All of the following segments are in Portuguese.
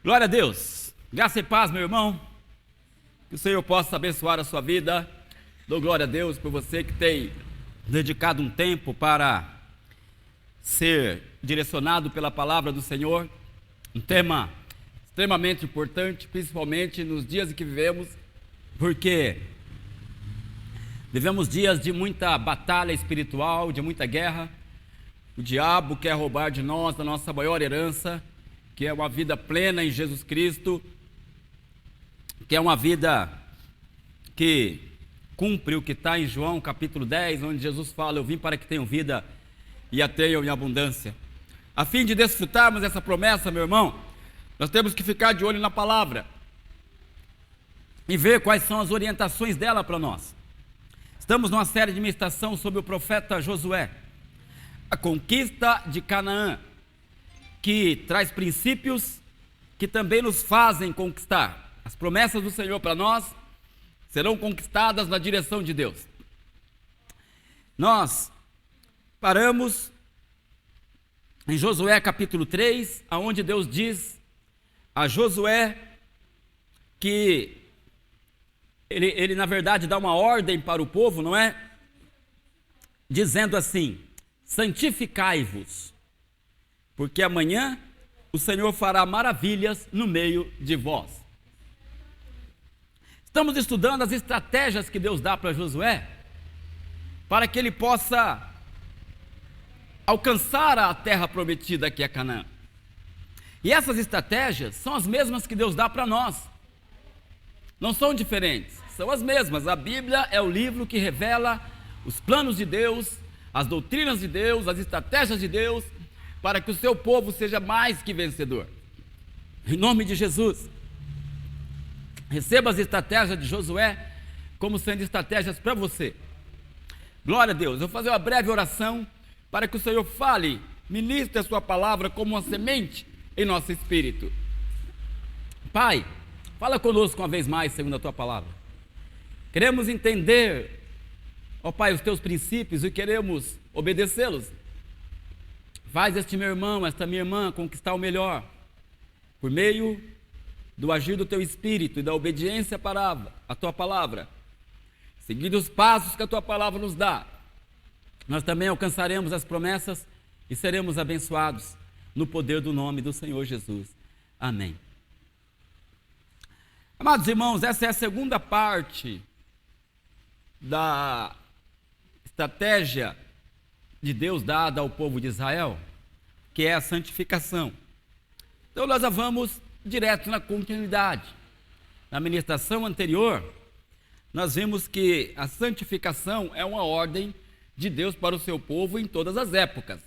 Glória a Deus, graça e paz, meu irmão, que o Senhor possa abençoar a sua vida. Dou glória a Deus por você que tem dedicado um tempo para ser direcionado pela palavra do Senhor, um tema extremamente importante, principalmente nos dias em que vivemos, porque vivemos dias de muita batalha espiritual, de muita guerra. O diabo quer roubar de nós a nossa maior herança, que é uma vida plena em Jesus Cristo, que é uma vida que cumpre o que está em João capítulo 10, onde Jesus fala: eu vim para que tenham vida e a tenham em abundância. A fim de desfrutarmos dessa promessa, meu irmão, nós temos que ficar de olho na palavra e ver quais são as orientações dela para nós. Estamos numa série de meditação sobre o profeta Josué, a conquista de Canaã, que traz princípios que também nos fazem conquistar. As promessas do Senhor para nós serão conquistadas na direção de Deus. Nós paramos em Josué capítulo 3, onde Deus diz a Josué que ele na verdade dá uma ordem para o povo, não é? Dizendo assim: santificai-vos, porque amanhã o Senhor fará maravilhas no meio de vós. Estamos estudando as estratégias que Deus dá para Josué, para que ele possa alcançar a terra prometida, que é Canaã. E essas estratégias são as mesmas que Deus dá para nós, não são diferentes, são as mesmas. A Bíblia é o livro que revela os planos de Deus, as doutrinas de Deus, as estratégias de Deus, para que o seu povo seja mais que vencedor. Em nome de Jesus, receba as estratégias de Josué como sendo estratégias para você. Glória a Deus. Eu vou fazer uma breve oração para que o Senhor fale, ministre a sua palavra como uma semente em nosso espírito. Pai, fala conosco uma vez mais segundo a tua palavra. Queremos entender, ó Pai, os teus princípios e queremos obedecê-los. Faz este meu irmão, esta minha irmã conquistar o melhor, por meio do agir do teu Espírito e da obediência para a tua palavra. Seguindo os passos que a tua palavra nos dá, nós também alcançaremos as promessas e seremos abençoados no poder do nome do Senhor Jesus. Amém. Amados irmãos, essa é a segunda parte da estratégia de Deus dada ao povo de Israel, que é a santificação. Então nós já vamos direto na continuidade. Na ministração anterior, nós vimos que a santificação é uma ordem de Deus para o seu povo em todas as épocas,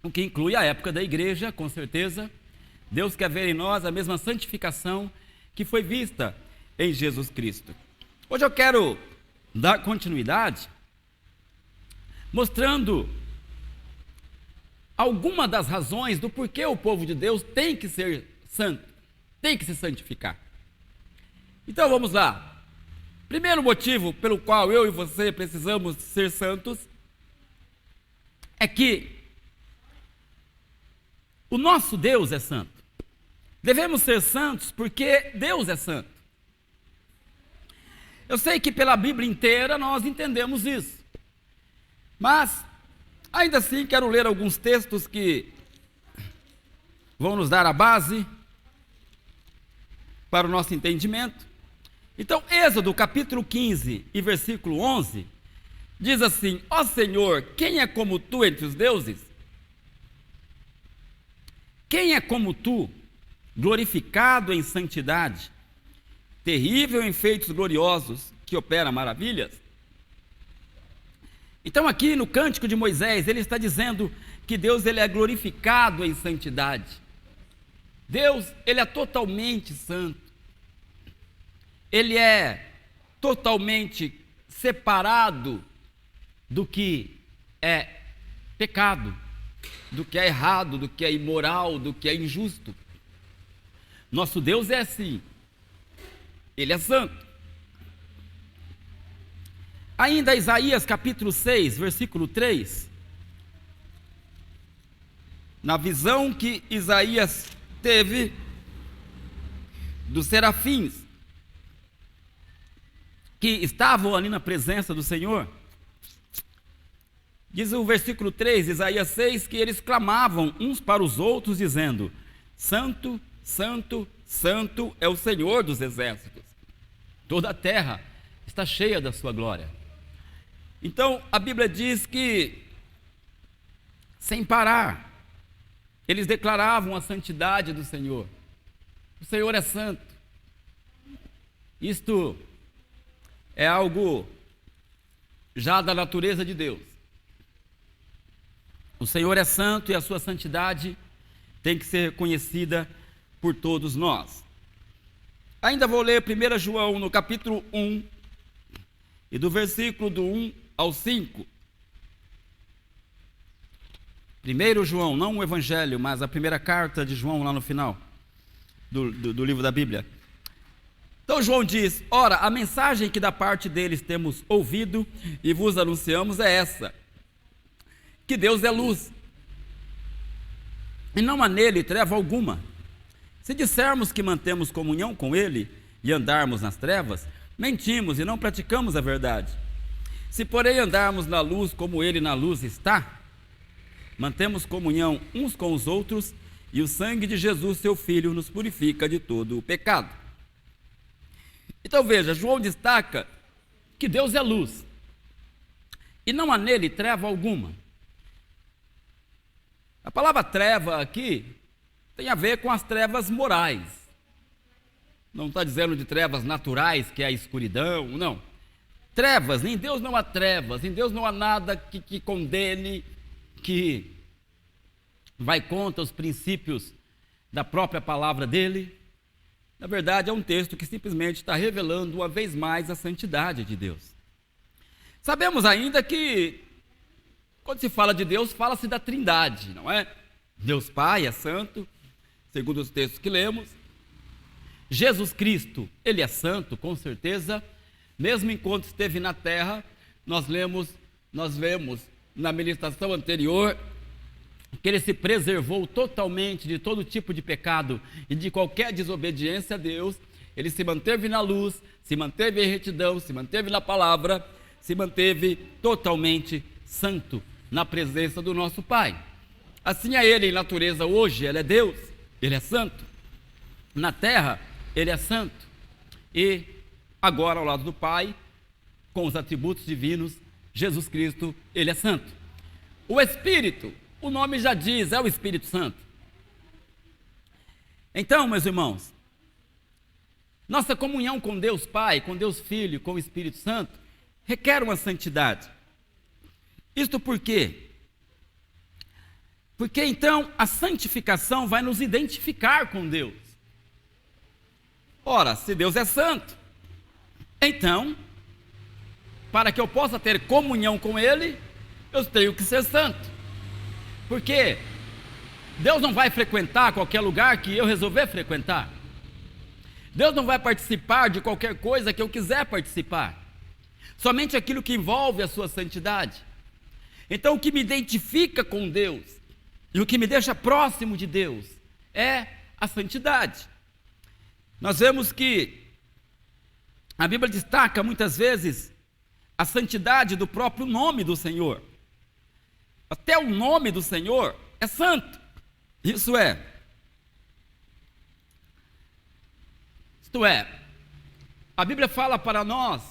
o que inclui a época da igreja, com certeza. Deus quer ver em nós a mesma santificação que foi vista em Jesus Cristo. Hoje eu quero dar continuidade mostrando alguma das razões do porquê o povo de Deus tem que ser santo, tem que se santificar. Então vamos lá. Primeiro motivo pelo qual eu e você precisamos ser santos é que o nosso Deus é santo. Devemos ser santos porque Deus é santo. Eu sei que pela Bíblia inteira nós entendemos isso, mas ainda assim quero ler alguns textos que vão nos dar a base para o nosso entendimento. Então, Êxodo capítulo 15 e versículo 11, diz assim: ó Senhor, quem é como tu entre os deuses? Quem é como tu, glorificado em santidade, terrível em feitos gloriosos, que opera maravilhas? Então aqui no Cântico de Moisés, ele está dizendo que Deus ele é glorificado em santidade. Deus, ele é totalmente santo. Ele é totalmente separado do que é pecado, do que é errado, do que é imoral, do que é injusto. Nosso Deus é assim. Ele é santo. Ainda Isaías capítulo 6, versículo 3, na visão que Isaías teve dos serafins que estavam ali na presença do Senhor, diz o versículo 3, Isaías 6, que eles clamavam uns para os outros, dizendo: Santo, Santo, Santo é o Senhor dos exércitos, toda a terra está cheia da sua glória. Então a Bíblia diz que, sem parar, eles declaravam a santidade do Senhor. O Senhor é santo. Isto é algo já da natureza de Deus. O Senhor é santo e a sua santidade tem que ser reconhecida por todos nós. Ainda vou ler 1 João no capítulo 1 e do versículo do 1 ao 5. 1 João, não o Evangelho, mas a primeira carta de João lá no final do livro da Bíblia. Então João diz: ora, a mensagem que da parte deles temos ouvido e vos anunciamos é essa, que Deus é luz, e não há nele treva alguma. Se dissermos que mantemos comunhão com ele e andarmos nas trevas, mentimos e não praticamos a verdade. Se porém andarmos na luz como ele na luz está, mantemos comunhão uns com os outros, e o sangue de Jesus, seu Filho, nos purifica de todo o pecado. Então veja, João destaca que Deus é luz, e não há nele treva alguma. A palavra treva aqui tem a ver com as trevas morais. Não está dizendo de trevas naturais, que é a escuridão, não. Trevas, em Deus não há trevas, em Deus não há nada que condene, que vai contra os princípios da própria palavra dele. Na verdade, é um texto que simplesmente está revelando uma vez mais a santidade de Deus. Sabemos ainda que, quando se fala de Deus, fala-se da Trindade, não é? Deus Pai é santo, segundo os textos que lemos. Jesus Cristo, ele é santo, com certeza. Mesmo enquanto esteve na terra, nós vemos na ministração anterior que ele se preservou totalmente de todo tipo de pecado e de qualquer desobediência a Deus. Ele se manteve na luz, se manteve em retidão, se manteve na palavra, se manteve totalmente santo na presença do nosso Pai. Assim é ele em natureza hoje, ele é Deus, ele é santo. Na terra, ele é santo. E agora ao lado do Pai, com os atributos divinos, Jesus Cristo, ele é santo. O Espírito, o nome já diz, é o Espírito Santo. Então, meus irmãos, nossa comunhão com Deus Pai, com Deus Filho, com o Espírito Santo, requer uma santidade. Isto por quê? Porque então a santificação vai nos identificar com Deus. Ora, se Deus é santo, então, para que eu possa ter comunhão com Ele, eu tenho que ser santo. Porque Deus não vai frequentar qualquer lugar que eu resolver frequentar. Deus não vai participar de qualquer coisa que eu quiser participar. Somente aquilo que envolve a sua santidade. Então o que me identifica com Deus e o que me deixa próximo de Deus é a santidade. Nós vemos que a Bíblia destaca muitas vezes a santidade do próprio nome do Senhor. Até o nome do Senhor é santo. Isto é, a Bíblia fala para nós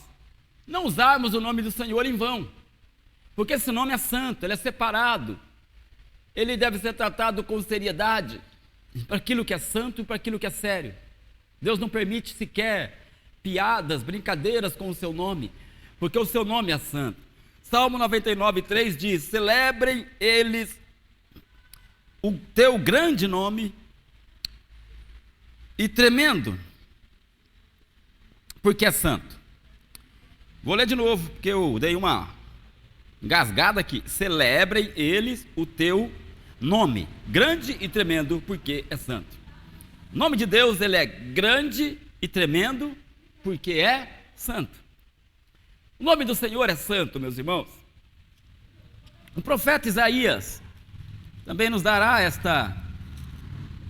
não usarmos o nome do Senhor em vão, porque esse nome é santo, ele é separado, ele deve ser tratado com seriedade, para aquilo que é santo e para aquilo que é sério. Deus não permite sequer piadas, brincadeiras com o seu nome, porque o seu nome é santo. Salmo 99:3 diz: celebrem eles o teu grande nome e tremendo, porque é santo. Vou ler de novo, porque eu dei uma engasgada aqui. Celebrem eles o teu nome, grande e tremendo, porque é santo. O nome de Deus, ele é grande e tremendo, porque é santo. O nome do Senhor é santo, meus irmãos. O profeta Isaías também nos dará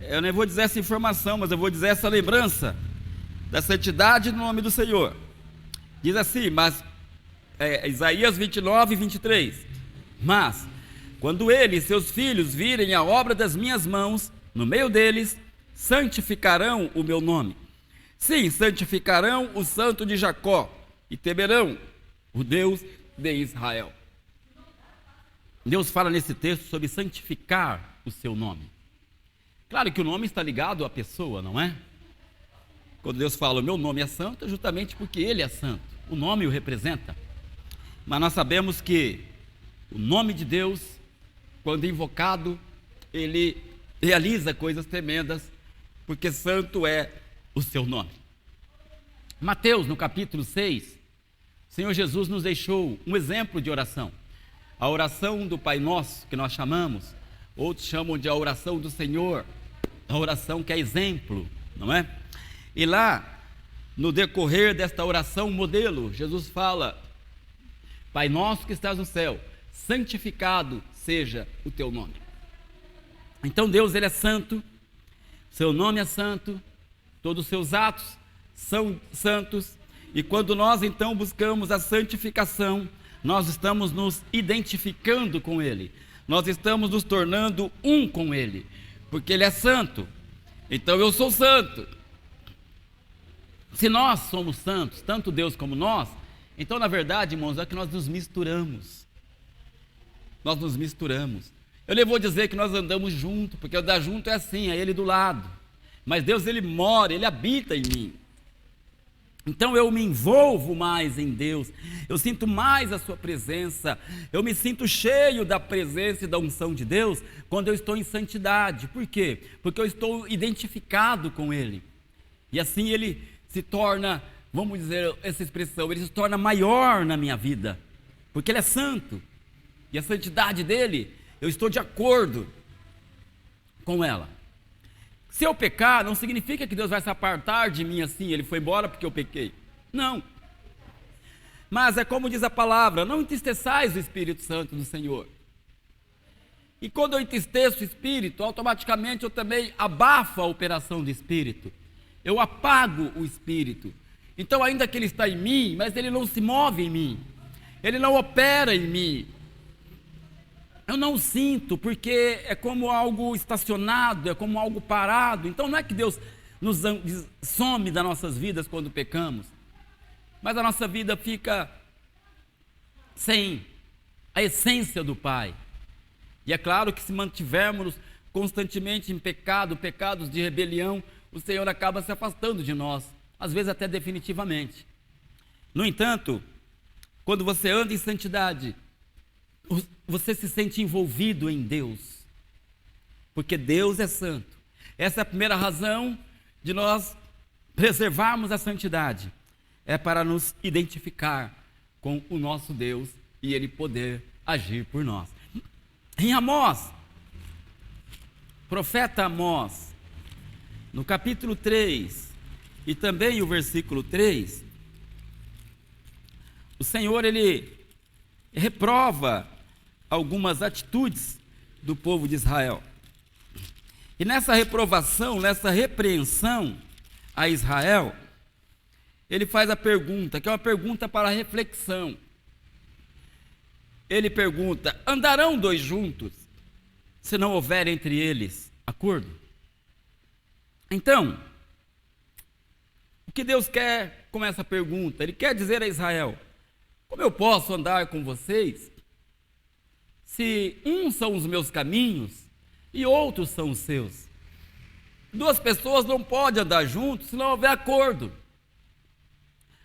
eu não vou dizer essa informação, mas eu vou dizer essa lembrança da santidade no nome do Senhor. Diz assim, Isaías 29, 23. Mas, quando ele e seus filhos virem a obra das minhas mãos, no meio deles, santificarão o meu nome. Sim, santificarão o santo de Jacó e temerão o Deus de Israel. Deus fala nesse texto sobre santificar o seu nome. Claro que o nome está ligado à pessoa, não é? Quando Deus fala, o meu nome é santo, é justamente porque Ele é santo. O nome o representa. Mas nós sabemos que o nome de Deus, quando invocado, Ele realiza coisas tremendas, porque santo é o seu nome. Mateus, no capítulo 6, o Senhor Jesus nos deixou um exemplo de oração. A oração do Pai Nosso, que nós chamamos, outros chamam de a oração do Senhor, a oração que é exemplo, não é? E lá, no decorrer desta oração modelo, Jesus fala, Pai Nosso que estás no céu, santificado seja o teu nome. Então Deus, Ele é santo, seu nome é santo, todos os seus atos são santos, e quando nós então buscamos a santificação, nós estamos nos identificando com Ele, nós estamos nos tornando um com Ele, porque Ele é santo, então eu sou santo. Se nós somos santos, tanto Deus como nós, então na verdade, irmãos, é que nós nos misturamos. Nós nos misturamos. Eu nem vou dizer que nós andamos junto, porque andar junto é assim, é Ele do lado. Mas Deus, Ele mora, Ele habita em mim. Então eu me envolvo mais em Deus, eu sinto mais a sua presença, eu me sinto cheio da presença e da unção de Deus quando eu estou em santidade. Por quê? Porque eu estou identificado com Ele. E assim Ele se torna, vamos dizer essa expressão, Ele se torna maior na minha vida, porque Ele é santo. E a santidade dEle, eu estou de acordo com ela. Se eu pecar, não significa que Deus vai se apartar de mim assim, Ele foi embora porque eu pequei. Não. Mas é como diz a palavra, não entristeçais o Espírito Santo do Senhor. E quando eu entristeço o Espírito, automaticamente eu também abafo a operação do Espírito. Eu apago o Espírito. Então ainda que Ele está em mim, mas Ele não se move em mim. Ele não opera em mim. Eu não sinto, porque é como algo estacionado, é como algo parado. Então não é que Deus nos some das nossas vidas quando pecamos, mas a nossa vida fica sem a essência do Pai. E é claro que se mantivermos constantemente em pecado, pecados de rebelião, o Senhor acaba se afastando de nós, às vezes até definitivamente. No entanto, quando você anda em santidade, você se sente envolvido em Deus, porque Deus é santo. Essa é a primeira razão de nós preservarmos a santidade, é para nos identificar com o nosso Deus e Ele poder agir por nós. Em Amós, profeta Amós, no capítulo 3 e também o versículo 3, o Senhor, Ele reprova algumas atitudes do povo de Israel. E nessa reprovação, nessa repreensão a Israel, Ele faz a pergunta, que é uma pergunta para reflexão. Ele pergunta, andarão dois juntos, se não houver entre eles acordo? Então, o que Deus quer com essa pergunta? Ele quer dizer a Israel, como eu posso andar com vocês, se uns são os meus caminhos e outros são os seus? Duas pessoas não podem andar juntos se não houver acordo.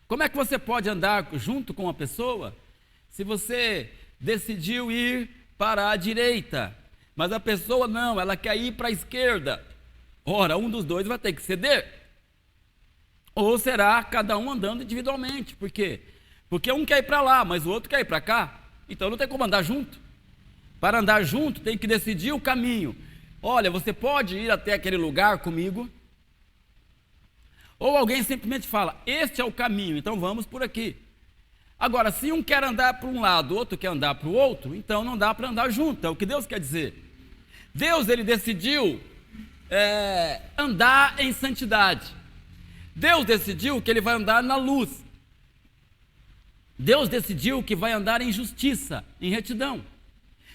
Como é que você pode andar junto com uma pessoa se você decidiu ir para a direita, mas a pessoa não, ela quer ir para a esquerda? Ora, um dos dois vai ter que ceder. Ou será cada um andando individualmente? Por quê? Porque um quer ir para lá, mas o outro quer ir para cá. Então não tem como andar junto. Para andar junto tem que decidir o caminho. Olha, você pode ir até aquele lugar comigo? Ou alguém simplesmente fala, este é o caminho, então vamos por aqui. Agora, se um quer andar para um lado, o outro quer andar para o outro, então não dá para andar junto, é o que Deus quer dizer. Deus, Ele decidiu andar em santidade. Deus decidiu que ele vai andar na luz. Deus decidiu que vai andar em justiça, em retidão.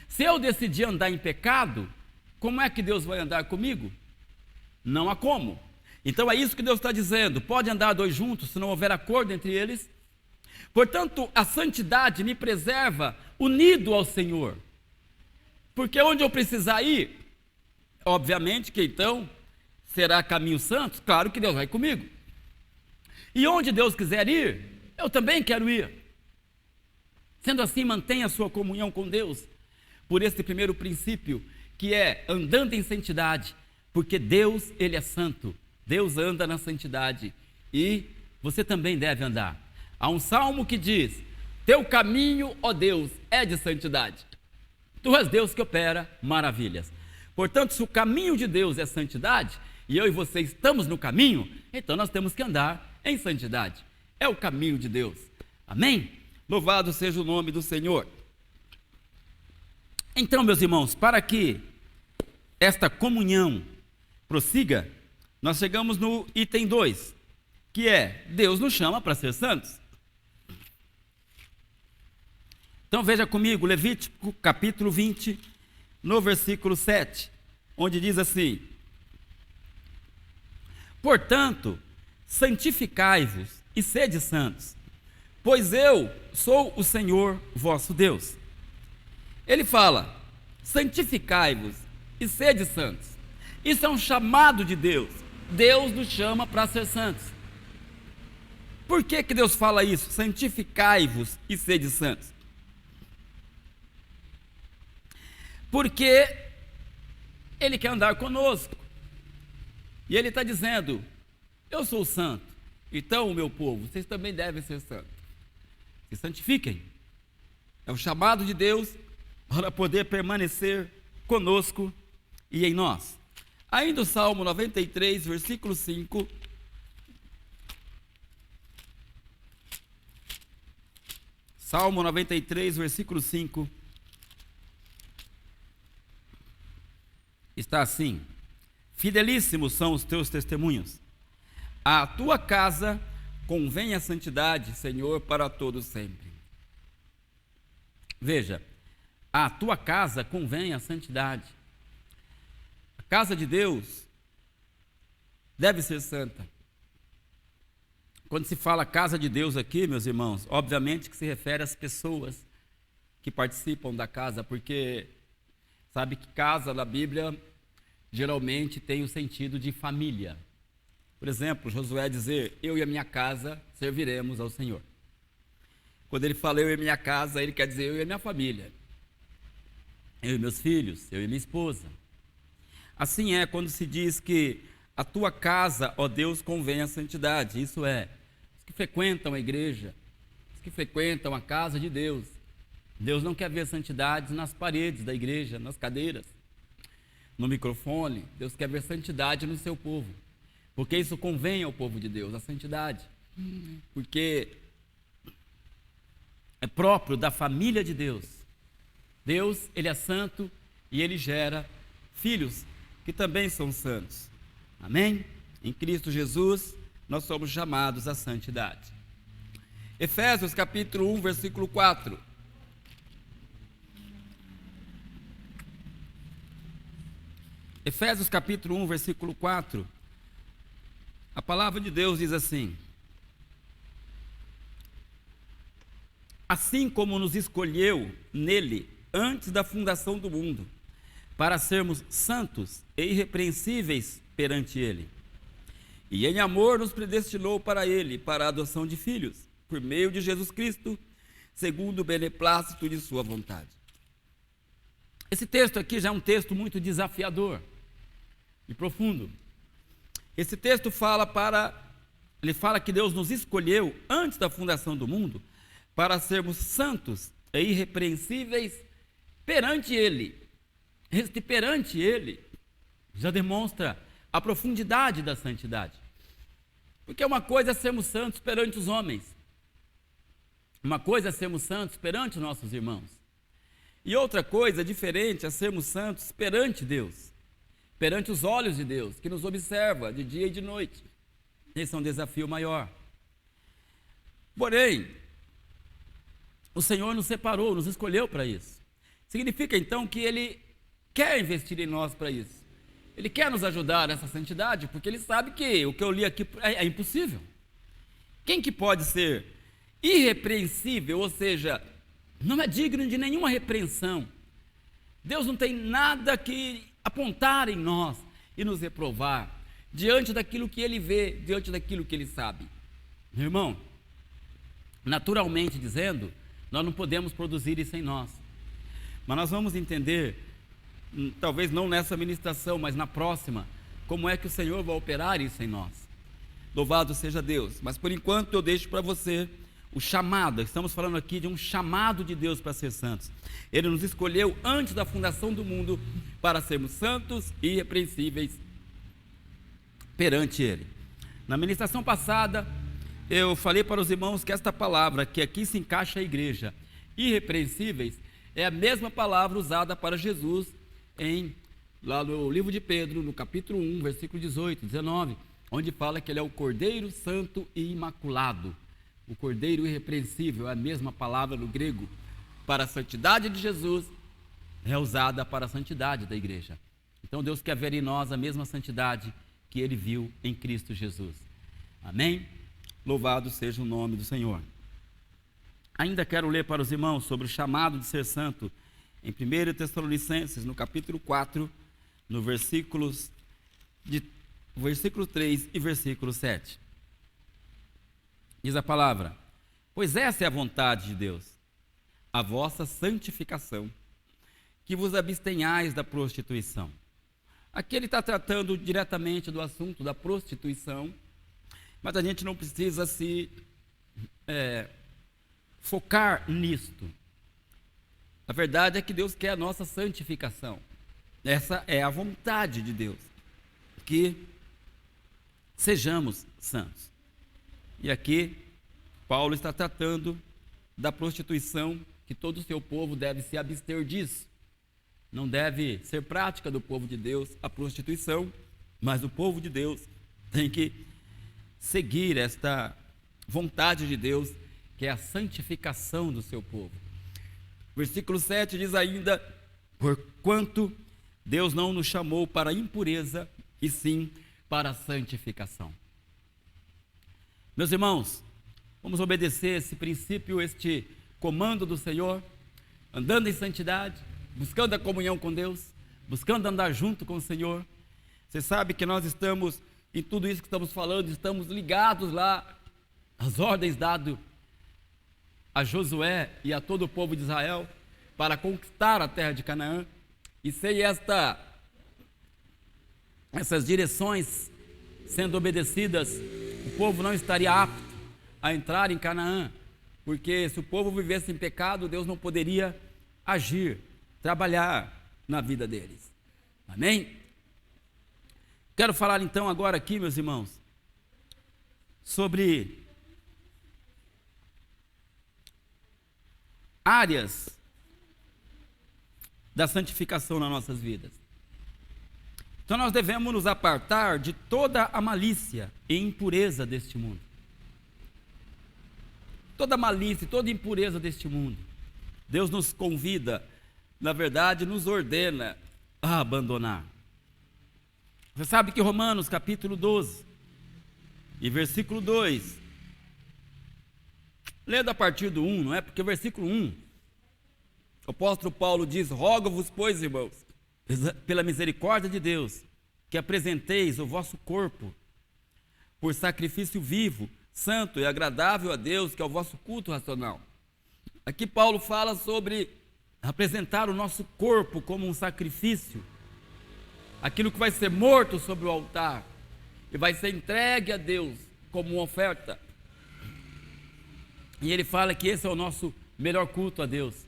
Se eu decidir andar em pecado, como é que Deus vai andar comigo? Não há como. Então é isso que Deus está dizendo. Pode andar dois juntos se não houver acordo entre eles. Portanto, a santidade me preserva unido ao Senhor. Porque onde eu precisar ir, obviamente que então será caminho santo, claro que Deus vai comigo. E onde Deus quiser ir, eu também quero ir. Sendo assim, mantenha a sua comunhão com Deus por esse primeiro princípio, que é andando em santidade, porque Deus, Ele é santo. Deus anda na santidade e você também deve andar. Há um salmo que diz: teu caminho, ó Deus, é de santidade. Tu és Deus que opera maravilhas. Portanto, se o caminho de Deus é santidade, e eu e você estamos no caminho, então nós temos que andar em santidade. É o caminho de Deus. Amém? Louvado seja o nome do Senhor. Então, meus irmãos, para que esta comunhão prossiga, nós chegamos no item 2, que é: Deus nos chama para ser santos. Então veja comigo, Levítico capítulo 20, no versículo 7, onde diz assim: portanto, santificai-vos e sede santos, pois eu sou o Senhor vosso Deus. Ele fala: santificai-vos e sede santos. Isso é um chamado de Deus. Deus nos chama para ser santos. Por que Deus fala isso? Santificai-vos e sede santos. Porque Ele quer andar conosco. E Ele está dizendo: eu sou santo, então, o meu povo, vocês também devem ser santos. Se santifiquem. É o chamado de Deus para poder permanecer conosco e em nós. Ainda o Salmo 93, versículo 5. Salmo 93, versículo 5. Está assim: fidelíssimos são os teus testemunhos. À tua casa convém a santidade, Senhor, para todos sempre. Veja, à tua casa convém a santidade. A casa de Deus deve ser santa. Quando se fala casa de Deus aqui, meus irmãos, obviamente que se refere às pessoas que participam da casa, porque sabe que casa na Bíblia geralmente tem o sentido de família. Por exemplo, Josué dizer: eu e a minha casa serviremos ao Senhor. Quando ele fala eu e a minha casa, ele quer dizer eu e a minha família. Eu e meus filhos, eu e minha esposa. Assim é quando se diz que a tua casa, ó Deus, convém a santidade. Isso é, os que frequentam a igreja, os que frequentam a casa de Deus. Deus não quer ver santidades nas paredes da igreja, nas cadeiras, no microfone. Deus quer ver santidade no seu povo. Porque isso convém ao povo de Deus, a santidade. Porque é próprio da família de Deus. Deus, Ele é santo e Ele gera filhos que também são santos. Amém? Em Cristo Jesus, nós somos chamados à santidade. Efésios capítulo 1, versículo 4. Efésios capítulo 1, versículo 4. A palavra de Deus diz assim: assim como nos escolheu nele antes da fundação do mundo, para sermos santos e irrepreensíveis perante ele. E em amor nos predestinou para ele, para a adoção de filhos, por meio de Jesus Cristo, segundo o beneplácito de sua vontade. Esse texto aqui já é um texto muito desafiador e profundo. Esse texto ele fala que Deus nos escolheu antes da fundação do mundo para sermos santos e irrepreensíveis perante Ele. Este perante Ele já demonstra a profundidade da santidade. Porque uma coisa é sermos santos perante os homens, uma coisa é sermos santos perante os nossos irmãos, e outra coisa diferente é sermos santos perante Deus, perante os olhos de Deus, que nos observa de dia e de noite. Esse é um desafio maior. Porém, o Senhor nos separou, nos escolheu para isso. Significa então que Ele quer investir em nós para isso. Ele quer nos ajudar nessa santidade, porque Ele sabe que o que eu li aqui é impossível. Quem que pode ser irrepreensível, ou seja, não é digno de nenhuma repreensão? Deus não tem nada que apontar em nós e nos reprovar, diante daquilo que Ele vê, diante daquilo que Ele sabe. Meu irmão, naturalmente dizendo, nós não podemos produzir isso em nós. Mas nós vamos entender, talvez não nessa ministração, mas na próxima, como é que o Senhor vai operar isso em nós. Louvado seja Deus. Mas por enquanto eu deixo para você o chamado. Estamos falando aqui de um chamado de Deus para ser santos. Ele nos escolheu antes da fundação do mundo para sermos santos e irrepreensíveis perante Ele. Na ministração passada, eu falei para os irmãos que esta palavra, que aqui se encaixa a igreja, irrepreensíveis, é a mesma palavra usada para Jesus lá no livro de Pedro, no capítulo 1, versículo 18, 19, onde fala que Ele é o Cordeiro Santo e Imaculado. O Cordeiro Irrepreensível é a mesma palavra no grego para a santidade de Jesus, é usada para a santidade da igreja. Então Deus quer ver em nós a mesma santidade que Ele viu em Cristo Jesus. Amém? Louvado seja o nome do Senhor. Ainda quero ler para os irmãos sobre o chamado de ser santo em 1 Tessalonicenses, no capítulo 4, no versículo 3 e versículo 7. Diz a palavra: pois essa é a vontade de Deus, a vossa santificação, que vos abstenhais da prostituição. Aqui ele está tratando diretamente do assunto da prostituição, mas a gente não precisa se focar nisto. A verdade é que Deus quer a nossa santificação. Essa é a vontade de Deus, que sejamos santos. E aqui Paulo está tratando da prostituição, que todo o seu povo deve se abster disso. Não deve ser prática do povo de Deus a prostituição, mas o povo de Deus tem que seguir esta vontade de Deus, que é a santificação do seu povo. Versículo 7 diz ainda: porquanto Deus não nos chamou para a impureza, e sim para a santificação. Meus irmãos, vamos obedecer esse princípio, este comando do Senhor, andando em santidade, buscando a comunhão com Deus, buscando andar junto com o Senhor. Você sabe que nós estamos, em tudo isso que estamos falando, estamos ligados lá às ordens dadas a Josué e a todo o povo de Israel para conquistar a terra de Canaã. E sem essas direções sendo obedecidas, o povo não estaria apto a entrar em Canaã, porque se o povo vivesse em pecado, Deus não poderia agir, trabalhar na vida deles. Amém? Quero falar então agora aqui, meus irmãos, sobre áreas da santificação nas nossas vidas. Então nós devemos nos apartar de toda a malícia e impureza deste mundo. Toda malícia e toda impureza deste mundo. Deus nos convida, na verdade, nos ordena a abandonar. Você sabe que Romanos capítulo 12 e versículo 2, lendo a partir do 1, não é? Porque o versículo 1, o apóstolo Paulo diz: rogo-vos, pois, irmãos, pela misericórdia de Deus, que apresenteis o vosso corpo por sacrifício vivo, santo e agradável a Deus, que é o vosso culto racional. Aqui Paulo fala sobre apresentar o nosso corpo como um sacrifício, aquilo que vai ser morto sobre o altar e vai ser entregue a Deus como uma oferta. E ele fala que esse é o nosso melhor culto a Deus,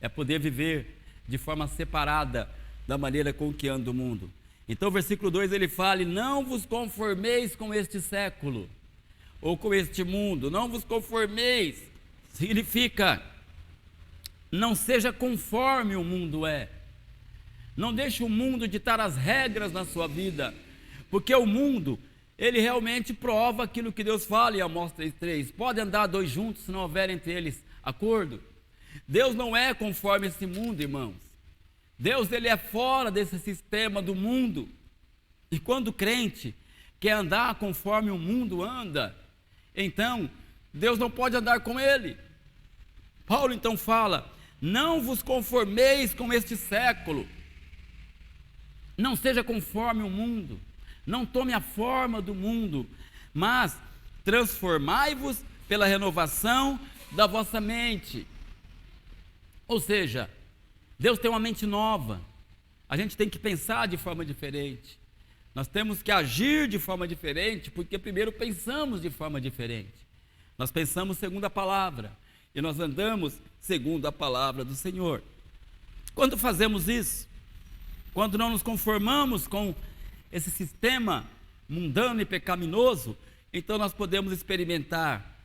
é poder viver de forma separada da maneira com que anda o mundo. Então o versículo 2 ele fala: não vos conformeis com este século, ou com este mundo, não vos conformeis, significa, não seja conforme o mundo é, não deixe o mundo ditar as regras na sua vida, porque o mundo, ele realmente prova aquilo que Deus fala em Amós 3,3. Pode andar dois juntos se não houver entre eles acordo. Deus não é conforme esse mundo, irmãos. Deus, ele é fora desse sistema do mundo. E quando o crente quer andar conforme o mundo anda, então Deus não pode andar com ele. Paulo então fala: não vos conformeis com este século, não seja conforme o mundo, não tome a forma do mundo, mas transformai-vos pela renovação da vossa mente. Ou seja, Deus tem uma mente nova, a gente tem que pensar de forma diferente, nós temos que agir de forma diferente, porque primeiro pensamos de forma diferente, nós pensamos segundo a palavra, e nós andamos segundo a palavra do Senhor. Quando fazemos isso, quando não nos conformamos com esse sistema mundano e pecaminoso, então nós podemos experimentar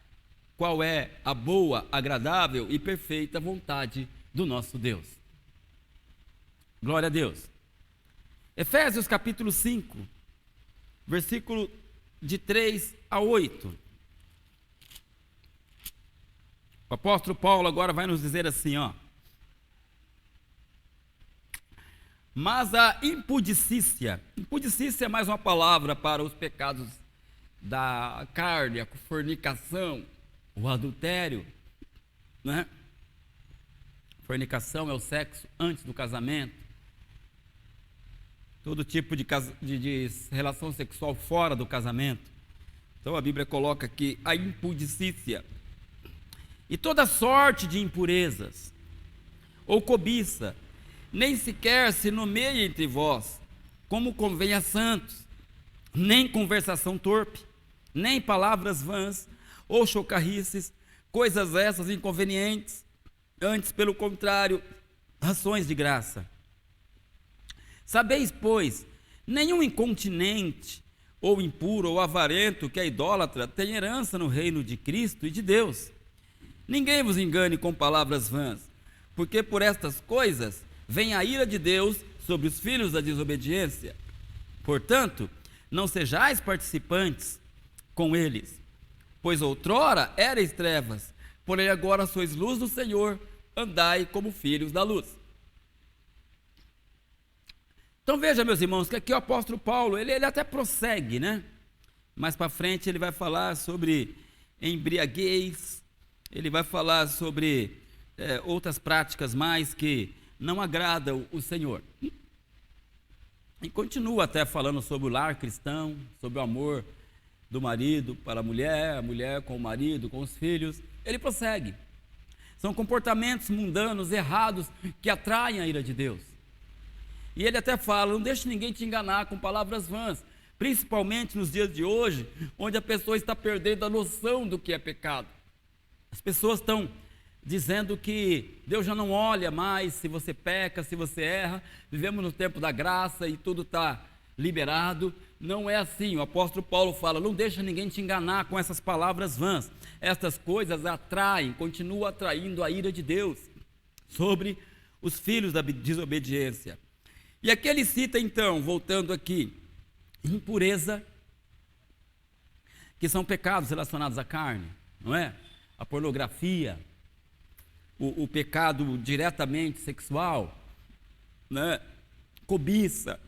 qual é a boa, agradável e perfeita vontade do nosso Deus. Glória a Deus. Efésios capítulo 5, versículo de 3 a 8. O apóstolo Paulo agora vai nos dizer assim, ó: mas a impudicícia é mais uma palavra para os pecados da carne, a fornicação, o adultério, né? Fornicação é o sexo antes do casamento, todo tipo de relação sexual fora do casamento. Então a Bíblia coloca aqui a impudicícia. E toda sorte de impurezas, ou cobiça, nem sequer se nomeia entre vós, como convém a santos, nem conversação torpe, nem palavras vãs, ou chocarrices, coisas essas inconvenientes, antes, pelo contrário, ações de graça. Sabeis, pois, nenhum incontinente, ou impuro, ou avarento, que é idólatra, tem herança no reino de Cristo e de Deus. Ninguém vos engane com palavras vãs, porque por estas coisas vem a ira de Deus sobre os filhos da desobediência. Portanto, não sejais participantes com eles, pois outrora erais trevas, porém agora sois luz do Senhor, andai como filhos da luz. Então veja, meus irmãos, que aqui o apóstolo Paulo, ele até prossegue, né? Mais para frente ele vai falar sobre embriaguez, ele vai falar sobre outras práticas mais que não agradam o Senhor. E continua até falando sobre o lar cristão, sobre o amor do marido para a mulher com o marido, com os filhos. Ele prossegue. São comportamentos mundanos, errados, que atraem a ira de Deus. E ele até fala: não deixe ninguém te enganar com palavras vãs, principalmente nos dias de hoje, onde a pessoa está perdendo a noção do que é pecado. As pessoas estão dizendo que Deus já não olha mais se você peca, se você erra. Vivemos no tempo da graça e tudo está liberado. Não é assim. O apóstolo Paulo fala: não deixa ninguém te enganar com essas palavras vãs. Estas coisas atraem, continuam atraindo a ira de Deus sobre os filhos da desobediência. E aqui ele cita então, voltando aqui, impureza, que são pecados relacionados à carne, não é? A pornografia, o pecado diretamente sexual, né? Cobiça.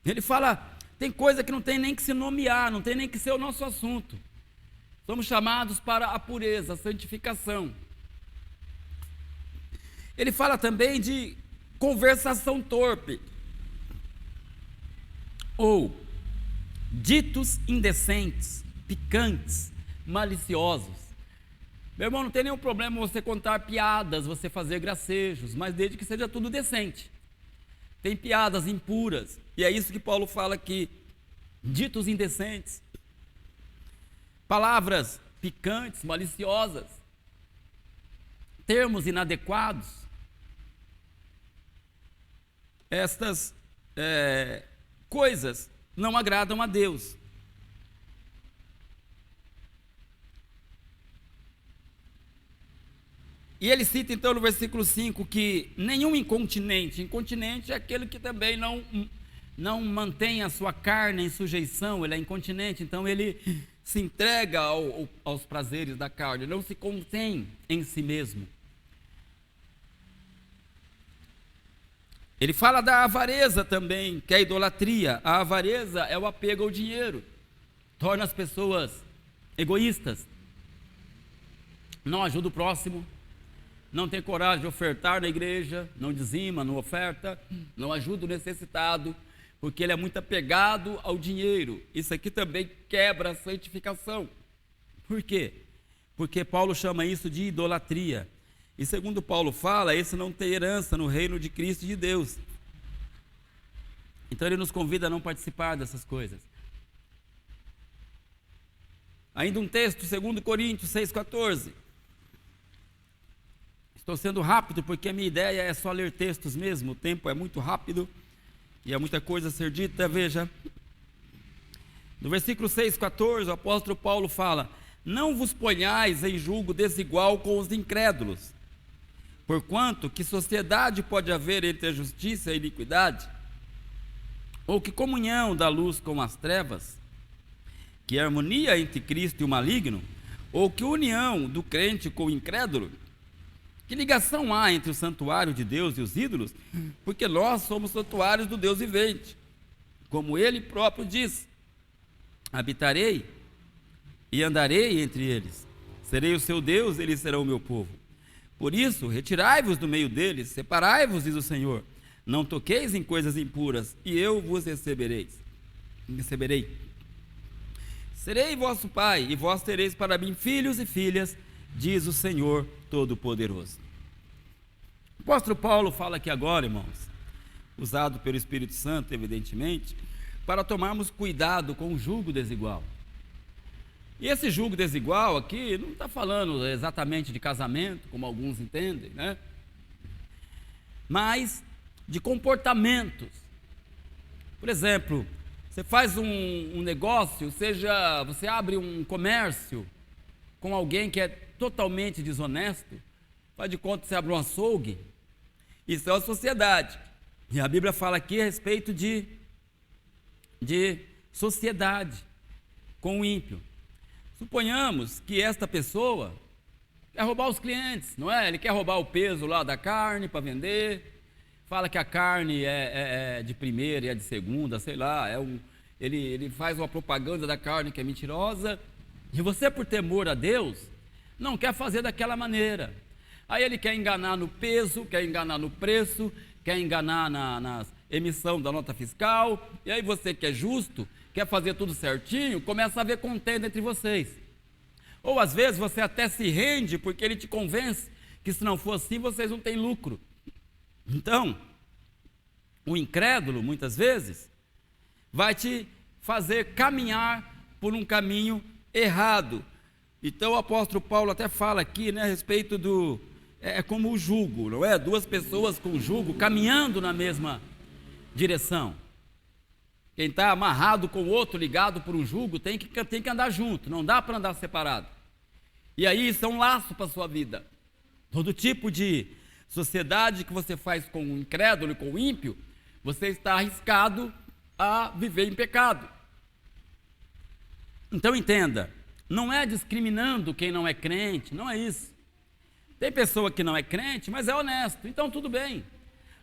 Ele fala, tem coisa que não tem nem que se nomear, não tem nem que ser o nosso assunto. Somos chamados para a pureza, a santificação. Ele fala também de conversação torpe, ou ditos indecentes, picantes, maliciosos. Meu irmão, não tem nenhum problema você contar piadas, você fazer gracejos, mas desde que seja tudo decente. Tem piadas impuras, e é isso que Paulo fala aqui, ditos indecentes, palavras picantes, maliciosas, termos inadequados. Estas coisas não agradam a Deus. E ele cita então no versículo 5 que nenhum incontinente é aquele que também não mantém a sua carne em sujeição, ele é incontinente, então ele se entrega aos prazeres da carne, não se contém em si mesmo. Ele fala da avareza também, que é a idolatria. A avareza é o apego ao dinheiro, torna as pessoas egoístas, não ajuda o próximo, não tem coragem de ofertar na igreja, não dizima, não oferta, não ajuda o necessitado, porque ele é muito apegado ao dinheiro. Isso aqui também quebra a santificação. Por quê? Porque Paulo chama isso de idolatria. E segundo Paulo fala, esse não tem herança no reino de Cristo e de Deus. Então ele nos convida a não participar dessas coisas. Ainda um texto, 2 Coríntios 6,14. Estou sendo rápido porque a minha ideia é só ler textos mesmo, o tempo é muito rápido e há muita coisa a ser dita. Veja, no versículo 6,14, o apóstolo Paulo fala: não vos ponhais em julgo desigual com os incrédulos, porquanto que sociedade pode haver entre a justiça e a iniquidade? Ou que comunhão da luz com as trevas? Que harmonia entre Cristo e o maligno? Ou que união do crente com o incrédulo? Que ligação há entre o santuário de Deus e os ídolos? Porque nós somos santuários do Deus vivente. Como ele próprio diz: habitarei e andarei entre eles, serei o seu Deus, eles serão o meu povo. Por isso, retirai-vos do meio deles, separai-vos, diz o Senhor, não toqueis em coisas impuras, e eu vos receberei. Serei vosso pai, e vós tereis para mim filhos e filhas, diz o Senhor Todo-Poderoso. O apóstolo Paulo fala aqui agora, irmãos, usado pelo Espírito Santo, evidentemente, para tomarmos cuidado com o julgo desigual. E esse julgo desigual aqui não está falando exatamente de casamento, como alguns entendem, né? Mas de comportamentos. Por exemplo, você faz um negócio, seja você abre um comércio com alguém que é totalmente desonesto, faz de conta que você abre um açougue, isso é a sociedade. E a Bíblia fala aqui a respeito de sociedade com o ímpio. Suponhamos que esta pessoa quer roubar os clientes, não é? Ele quer roubar o peso lá da carne para vender, fala que a carne é de primeira e é de segunda, sei lá, ele faz uma propaganda da carne que é mentirosa, e você, por temor a Deus, não quer fazer daquela maneira. Aí ele quer enganar no peso, quer enganar no preço, quer enganar na emissão da nota fiscal, e aí você que é justo, quer fazer tudo certinho, começa a haver contenda entre vocês. Ou às vezes você até se rende porque ele te convence que se não for assim vocês não têm lucro. Então, o incrédulo muitas vezes vai te fazer caminhar por um caminho errado. Então o apóstolo Paulo até fala aqui, né, a respeito do... É como o jugo, não é? Duas pessoas com jugo caminhando na mesma direção. Quem está amarrado com o outro, ligado por um jugo, tem que andar junto, não dá para andar separado. E aí isso é um laço para a sua vida. Todo tipo de sociedade que você faz com o incrédulo e com o ímpio, você está arriscado a viver em pecado. Então entenda, não é discriminando quem não é crente, não é isso. Tem pessoa que não é crente, mas é honesto, então tudo bem.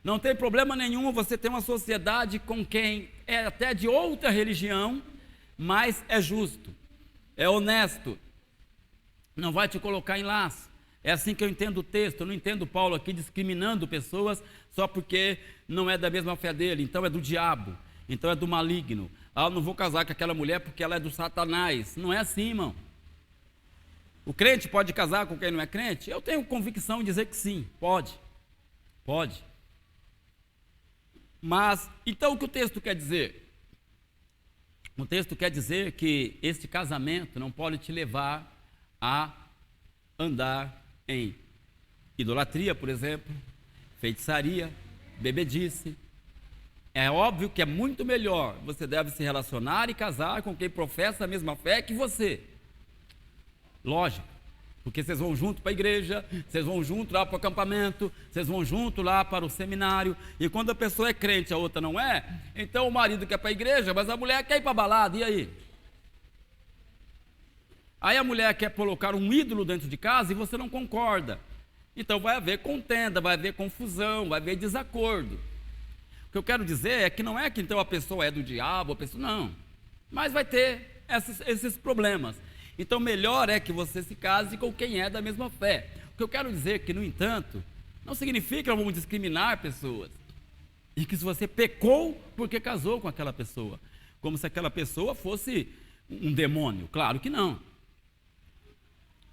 Não tem problema nenhum você ter uma sociedade com quem é até de outra religião, mas é justo, é honesto, não vai te colocar em laço. É assim que eu entendo o texto. Eu não entendo Paulo aqui discriminando pessoas só porque não é da mesma fé dele, então é do diabo, então é do maligno. Ah, eu não vou casar com aquela mulher porque ela é do Satanás. Não é assim, irmão. O crente pode casar com quem não é crente? Eu tenho convicção de dizer que sim, pode. Mas, então o que o texto quer dizer? O texto quer dizer que este casamento não pode te levar a andar em idolatria, por exemplo, feitiçaria, bebedice. É óbvio que é muito melhor, você deve se relacionar e casar com quem professa a mesma fé que você. Lógico, Porque vocês vão junto para a igreja, vocês vão junto lá para o acampamento, vocês vão junto lá para o seminário, e quando a pessoa é crente, a outra não é, então o marido quer ir para a igreja, mas a mulher quer ir para a balada, e aí? Aí a mulher quer colocar um ídolo dentro de casa e você não concorda. Então vai haver contenda, vai haver confusão, vai haver desacordo. O que eu quero dizer é que não é que então a pessoa é do diabo, a pessoa não, mas vai ter esses problemas. Então melhor é que você se case com quem é da mesma fé. O que eu quero dizer é que, no entanto, não significa que nós vamos discriminar pessoas, e que se você pecou porque casou com aquela pessoa, como se aquela pessoa fosse um demônio. Claro que não.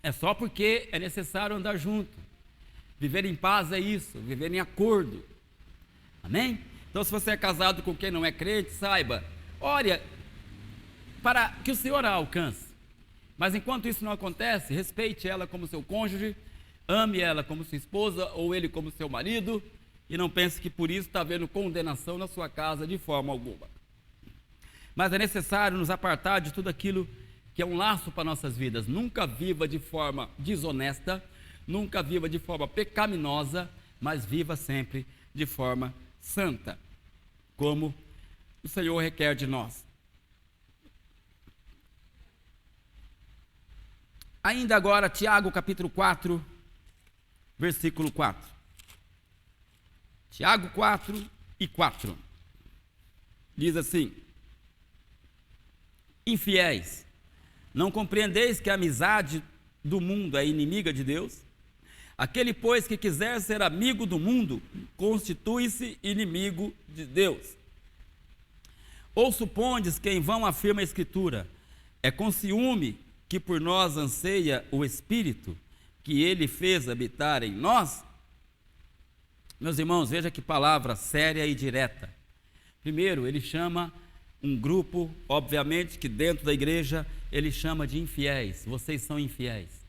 É só porque é necessário andar junto. Viver em paz é isso, viver em acordo. Amém? Então, se você é casado com quem não é crente, saiba, olha, para que o Senhor a alcance. Mas enquanto isso não acontece, respeite ela como seu cônjuge, ame ela como sua esposa ou ele como seu marido, e não pense que por isso está havendo condenação na sua casa de forma alguma. Mas é necessário nos apartar de tudo aquilo que é um laço para nossas vidas. Nunca viva de forma desonesta, nunca viva de forma pecaminosa, mas viva sempre de forma santa, como o Senhor requer de nós. Ainda agora, Tiago capítulo 4, versículo 4. Tiago 4 e 4. Diz assim: infiéis, não compreendeis que a amizade do mundo é inimiga de Deus? Aquele, pois, que quiser ser amigo do mundo, constitui-se inimigo de Deus. Ou supondes que em vão afirma a Escritura, é com ciúme que por nós anseia o Espírito, que Ele fez habitar em nós? Meus irmãos, veja que palavra séria e direta. Primeiro, ele chama um grupo, obviamente, que dentro da igreja, ele chama de infiéis. Vocês são infiéis.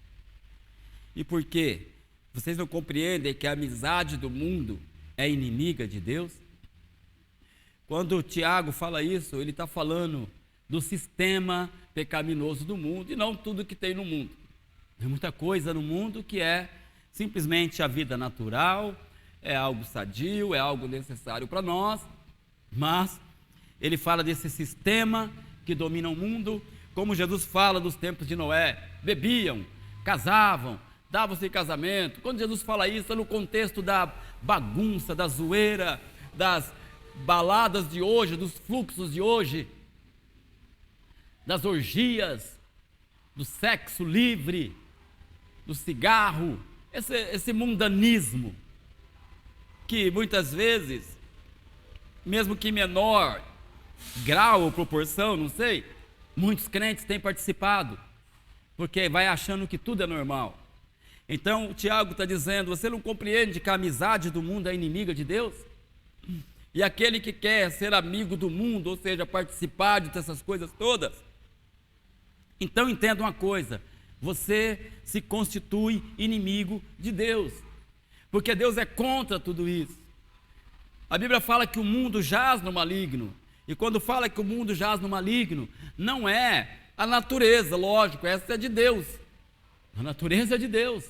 E por quê? Vocês não compreendem que a amizade do mundo é inimiga de Deus? Quando o Tiago fala isso, ele está falando do sistema pecaminoso do mundo, e não tudo que tem no mundo. Tem muita coisa no mundo que é simplesmente a vida natural, é algo sadio, é algo necessário para nós, mas ele fala desse sistema que domina o mundo, como Jesus fala dos tempos de Noé: bebiam, casavam, davam-se em casamento. Quando Jesus fala isso, é no contexto da bagunça, da zoeira, das baladas de hoje, dos fluxos de hoje, das orgias, do sexo livre, do cigarro, esse mundanismo, que muitas vezes, mesmo que em menor grau ou proporção, não sei, muitos crentes têm participado, porque vai achando que tudo é normal. Então o Tiago está dizendo: você não compreende que a amizade do mundo é inimiga de Deus? E aquele que quer ser amigo do mundo, ou seja, participar dessas coisas todas, então entenda uma coisa: você se constitui inimigo de Deus, porque Deus é contra tudo isso. A Bíblia fala que o mundo jaz no maligno, e quando fala que o mundo jaz no maligno, não é a natureza, lógico, essa é de Deus, a natureza é de Deus,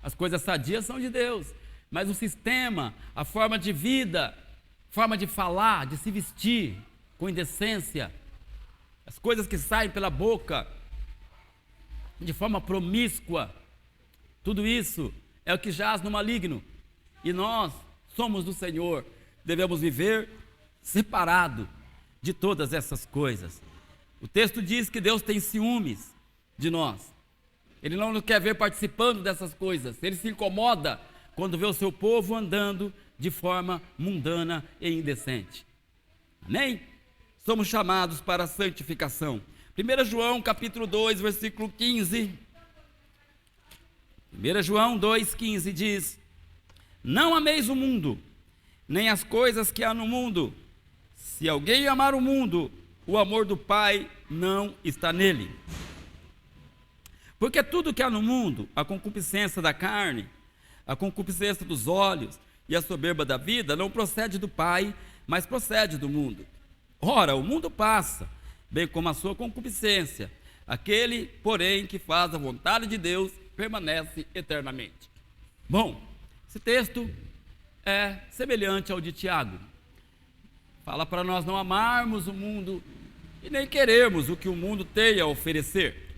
as coisas sadias são de Deus, mas o sistema, a forma de vida, forma de falar, de se vestir com indecência, as coisas que saem pela boca de forma promíscua, tudo isso é o que jaz no maligno, e nós somos do Senhor, devemos viver separado de todas essas coisas. O texto diz que Deus tem ciúmes de nós, Ele não nos quer ver participando dessas coisas, Ele se incomoda quando vê o seu povo andando de forma mundana e indecente. Amém? Somos chamados para a santificação. 1 João capítulo 2, versículo 15. 1 João 2,15 diz: não ameis o mundo, nem as coisas que há no mundo. Se alguém amar o mundo, o amor do Pai não está nele. Porque tudo que há no mundo, a concupiscência da carne, a concupiscência dos olhos e a soberba da vida, não procede do Pai, mas procede do mundo. Ora, o mundo passa, bem como a sua concupiscência, Aquele, porém, que faz a vontade de Deus permanece eternamente. Bom, esse texto é semelhante ao de Tiago. Fala para nós não amarmos o mundo e nem queremos o que o mundo tem a oferecer.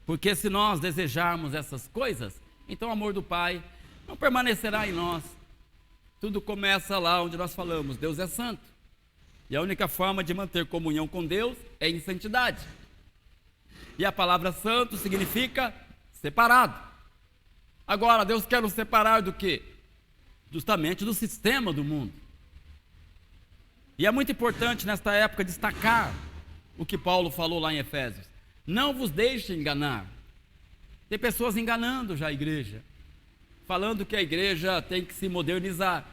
Porque se nós desejarmos essas coisas, então o amor do Pai não permanecerá em nós. Tudo começa lá onde nós falamos, Deus é santo. E a única forma de manter comunhão com Deus é em santidade. E a palavra santo significa separado. Agora, Deus quer nos separar do quê? Justamente do sistema do mundo. E é muito importante nesta época destacar o que Paulo falou lá em Efésios. Não vos deixe enganar. Tem pessoas enganando já a igreja, falando que a igreja tem que se modernizar.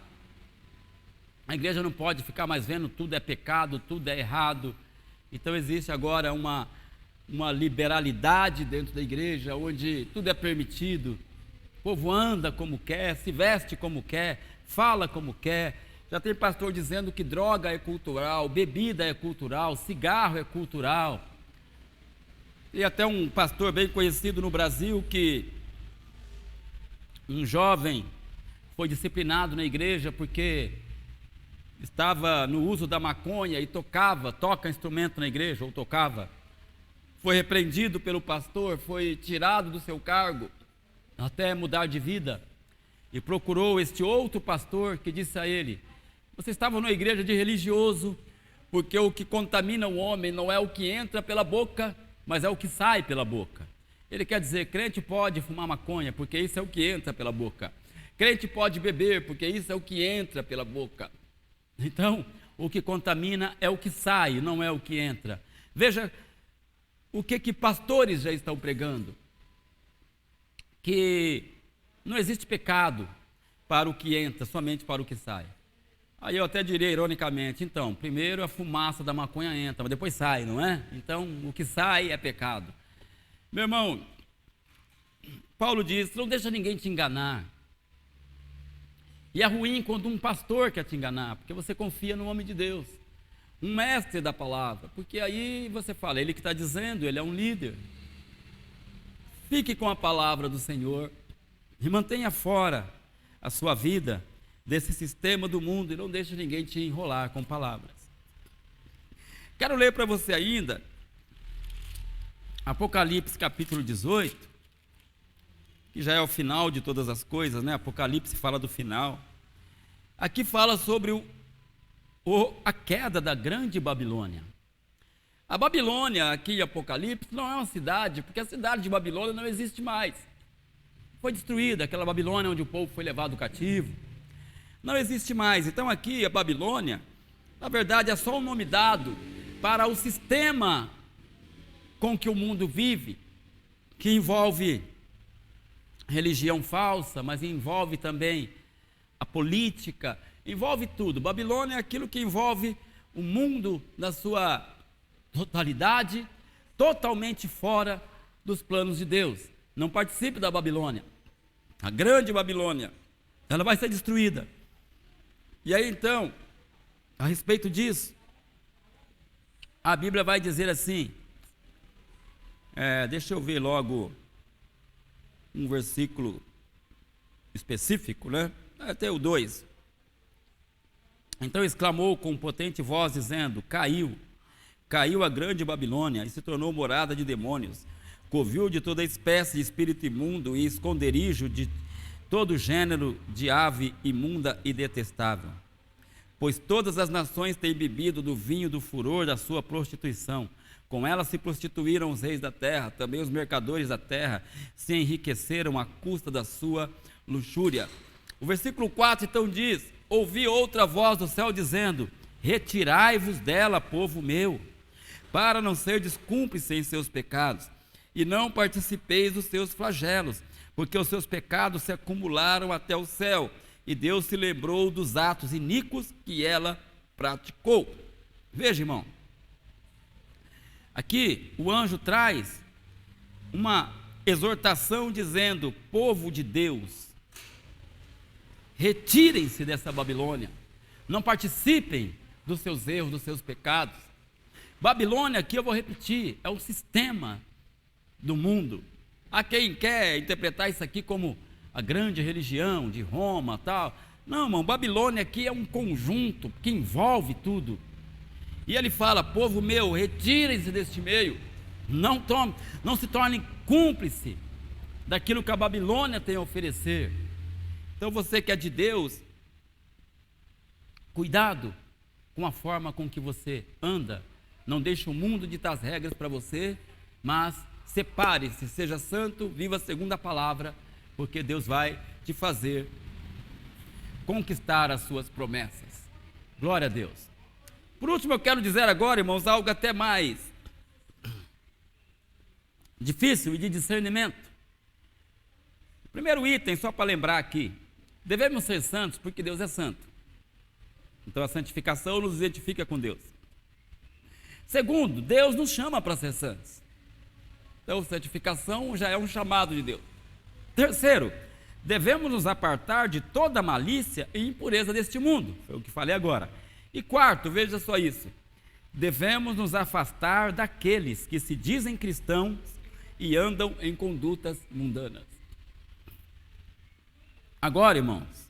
A igreja não pode ficar mais vendo tudo é pecado, tudo é errado. Então existe agora uma liberalidade dentro da igreja, onde tudo é permitido. O povo anda como quer, se veste como quer, fala como quer. Já tem pastor dizendo que droga é cultural, bebida é cultural, cigarro é cultural. E até um pastor bem conhecido no Brasil, que um jovem foi disciplinado na igreja porque estava no uso da maconha e toca instrumento na igreja, ou tocava. Foi repreendido pelo pastor, foi tirado do seu cargo, até mudar de vida. E procurou este outro pastor que disse a ele: você estava numa igreja de religioso, porque o que contamina o homem não é o que entra pela boca, mas é o que sai pela boca. Ele quer dizer, crente pode fumar maconha, porque isso é o que entra pela boca. Crente pode beber, porque isso é o que entra pela boca. Então, o que contamina é o que sai, não é o que entra. Veja o que pastores já estão pregando. Que não existe pecado para o que entra, somente para o que sai. Aí eu até diria ironicamente, então, primeiro a fumaça da maconha entra, mas depois sai, não é? Então, o que sai é pecado. Meu irmão, Paulo diz, não deixa ninguém te enganar. E é ruim quando um pastor quer te enganar, porque você confia no homem de Deus, um mestre da palavra, porque aí você fala, ele que está dizendo, ele é um líder. Fique com a palavra do Senhor e mantenha fora a sua vida desse sistema do mundo e não deixe ninguém te enrolar com palavras. Quero ler para você ainda Apocalipse capítulo 18, que já é o final de todas as coisas, né? Apocalipse fala do final. Aqui fala sobre a queda da grande Babilônia. A Babilônia, aqui em Apocalipse, não é uma cidade, porque a cidade de Babilônia não existe mais. Foi destruída, aquela Babilônia onde o povo foi levado cativo. Não existe mais. Então aqui a Babilônia, na verdade, é só um nome dado para o sistema com que o mundo vive, que envolve religião falsa, mas envolve também a política, envolve tudo. Babilônia é aquilo que envolve o mundo na sua totalidade, totalmente fora dos planos de Deus. Não participe da Babilônia. A grande Babilônia, ela vai ser destruída. E aí então, a respeito disso, a Bíblia vai dizer assim, deixa eu ver logo um versículo específico, né? Até o 2. Então exclamou com potente voz, dizendo: caiu a grande Babilônia e se tornou morada de demônios, covil de toda espécie de espírito imundo e esconderijo de todo gênero de ave imunda e detestável. Pois todas as nações têm bebido do vinho do furor da sua prostituição. Com ela se prostituíram os reis da terra, também os mercadores da terra se enriqueceram à custa da sua luxúria. O versículo 4 então diz: ouvi outra voz do céu dizendo: retirai-vos dela, povo meu, para não serdes cúmplices em seus pecados, e não participeis dos seus flagelos, porque os seus pecados se acumularam até o céu, e Deus se lembrou dos atos iníquos que ela praticou. Veja, irmão, aqui o anjo traz uma exortação dizendo: povo de Deus, retirem-se dessa Babilônia, não participem dos seus erros, dos seus pecados. Babilônia, aqui eu vou repetir, é o sistema do mundo. Há quem quer interpretar isso aqui como a grande religião de Roma, tal. Não, irmão, Babilônia aqui é um conjunto que envolve tudo. E ele fala: povo meu, retirem-se deste meio, não se tornem cúmplice daquilo que a Babilônia tem a oferecer. Então você que é de Deus, cuidado com a forma com que você anda. Não deixe o mundo ditar as regras para você, mas separe-se, seja santo, viva segundo a palavra, porque Deus vai te fazer conquistar as suas promessas. Glória a Deus. Por último, eu quero dizer agora, irmãos, algo até mais difícil e de discernimento. Primeiro item, só para lembrar aqui: devemos ser santos porque Deus é santo. Então a santificação nos identifica com Deus. Segundo, Deus nos chama para ser santos. Então santificação já é um chamado de Deus. Terceiro, devemos nos apartar de toda malícia e impureza deste mundo. Foi o que falei agora. E quarto, veja só isso: devemos nos afastar daqueles que se dizem cristãos e andam em condutas mundanas. Agora, irmãos,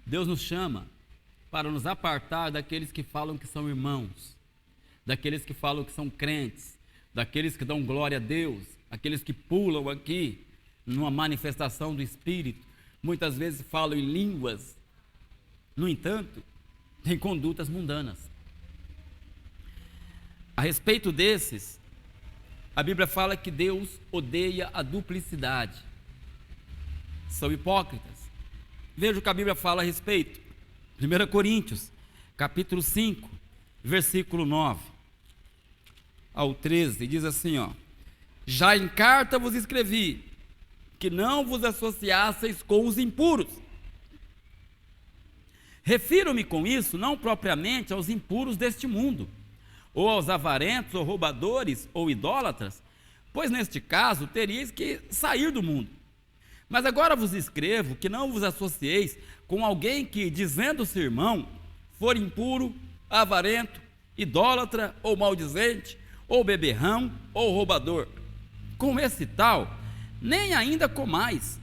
Deus nos chama para nos apartar daqueles que falam que são irmãos, daqueles que falam que são crentes, daqueles que dão glória a Deus, aqueles que pulam aqui numa manifestação do Espírito, muitas vezes falam em línguas, no entanto, têm condutas mundanas. A respeito desses, a Bíblia fala que Deus odeia a duplicidade. São hipócritas. Veja o que a Bíblia fala a respeito. 1 Coríntios, capítulo 5, versículo 9 ao 13, diz assim, ó: já em carta vos escrevi que não vos associasseis com os impuros. Refiro-me com isso não propriamente aos impuros deste mundo, ou aos avarentos, ou roubadores, ou idólatras, pois neste caso teríeis que sair do mundo. Mas agora vos escrevo que não vos associeis com alguém que, dizendo-se irmão, for impuro, avarento, idólatra, ou maldizente, ou beberrão, ou roubador. Com esse tal, nem ainda comais,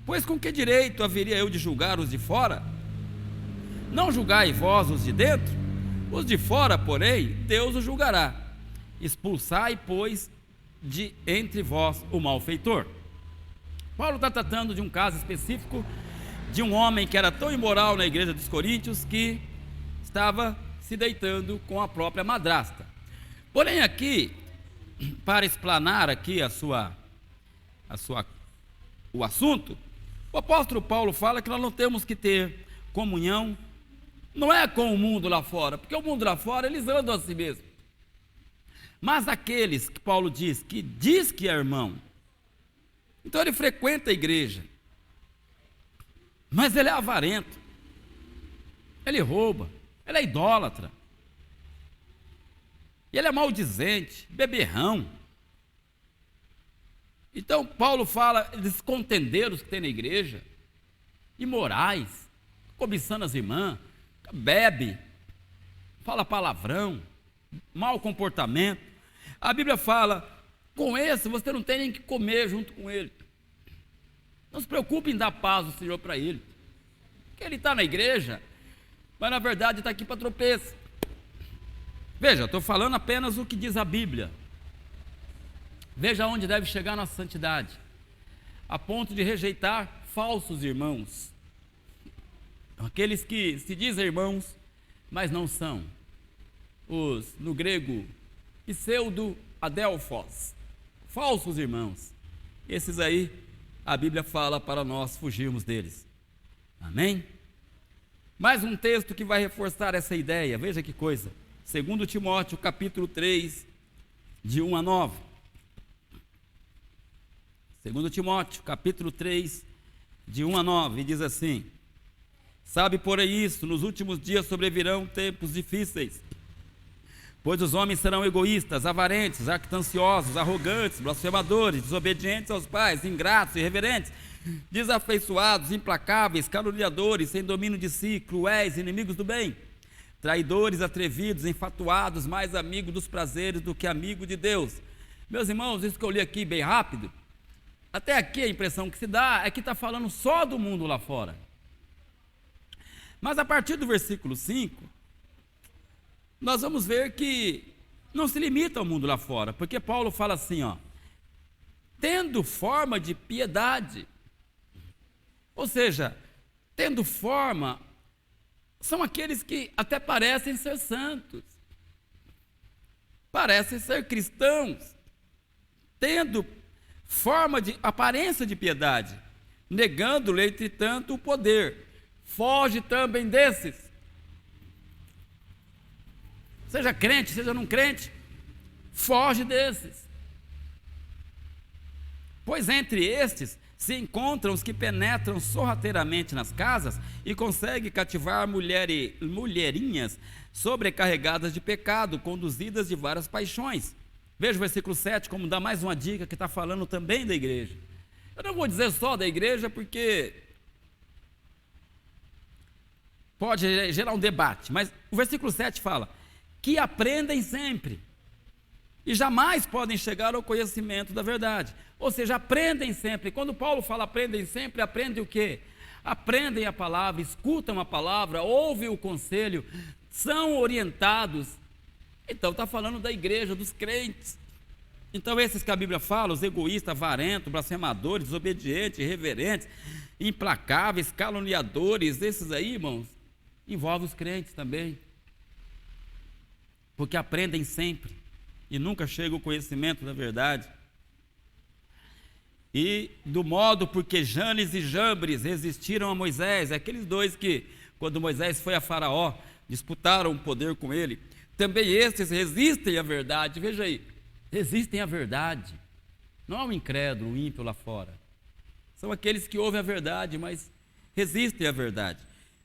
pois com que direito haveria eu de julgar os de fora? Não julgai vós os de dentro? Os de fora, porém, Deus os julgará. Expulsai, pois, de entre vós o malfeitor. Paulo está tratando de um caso específico de um homem que era tão imoral na igreja dos Coríntios que estava se deitando com a própria madrasta. Porém aqui, para explanar aqui o assunto, o apóstolo Paulo fala que nós não temos que ter comunhão, não é com o mundo lá fora, porque o mundo lá fora eles andam a si mesmo. Mas aqueles que Paulo diz que é irmão, então ele frequenta a igreja, mas ele é avarento, ele rouba, ele é idólatra, ele é maldizente, beberrão. Então Paulo fala desses contendeiros que tem na igreja, imorais, cobiçando as irmãs, bebe, fala palavrão, mau comportamento. A Bíblia fala: com esse você não tem nem que comer junto com ele. Não se preocupe em dar paz do Senhor para ele, porque ele está na igreja, mas na verdade está aqui para tropeço. Veja, estou falando apenas o que diz a Bíblia. Veja onde deve chegar a nossa santidade, a ponto de rejeitar falsos irmãos, aqueles que se dizem irmãos, mas não são. No grego, pseudo-adelphos, falsos irmãos. Esses aí, a Bíblia fala para nós fugirmos deles. Amém? Mais um texto que vai reforçar essa ideia. Veja que coisa. 2 Timóteo, capítulo 3, de 1 a 9. 2 Timóteo, capítulo 3, de 1 a 9, diz assim: sabe, porém, isso, nos últimos dias sobrevirão tempos difíceis, pois os homens serão egoístas, avarentos, jactanciosos, arrogantes, blasfemadores, desobedientes aos pais, ingratos, irreverentes, desafeiçoados, implacáveis, caluniadores, sem domínio de si, cruéis, inimigos do bem, traidores, atrevidos, enfatuados, mais amigos dos prazeres do que amigo de Deus. Meus irmãos, isso que eu li aqui bem rápido, até aqui a impressão que se dá é que está falando só do mundo lá fora. Mas a partir do versículo 5, nós vamos ver que não se limita ao mundo lá fora, porque Paulo fala assim, ó, tendo forma de piedade, ou seja, tendo forma, são aqueles que até parecem ser santos, parecem ser cristãos, tendo forma de aparência de piedade, negando-lhe, entretanto, o poder. Foge também desses. Seja crente, seja não crente, foge desses. Pois entre estes se encontram os que penetram sorrateiramente nas casas e conseguem cativar mulherinhas sobrecarregadas de pecado, conduzidas de várias paixões. Veja o versículo 7, como dá mais uma dica que está falando também da igreja. Eu não vou dizer só da igreja, porque pode gerar um debate, mas o versículo 7 fala que aprendem sempre e jamais podem chegar ao conhecimento da verdade. Ou seja, aprendem sempre. Quando Paulo fala aprendem sempre, aprendem o quê? Aprendem a palavra, escutam a palavra, ouvem o conselho, são orientados. Então está falando da igreja, dos crentes. Então esses que a Bíblia fala, os egoístas, avarentos, blasfemadores, desobedientes, irreverentes, implacáveis, caluniadores, esses aí, irmãos, envolve os crentes também, porque aprendem sempre e nunca chega o conhecimento da verdade. E do modo porque Janes e Jambres resistiram a Moisés, aqueles dois que, quando Moisés foi a Faraó, disputaram o poder com ele, também estes resistem à verdade. Veja aí, resistem à verdade. Não é um incrédulo, um ímpio lá fora. São aqueles que ouvem a verdade, mas resistem à verdade.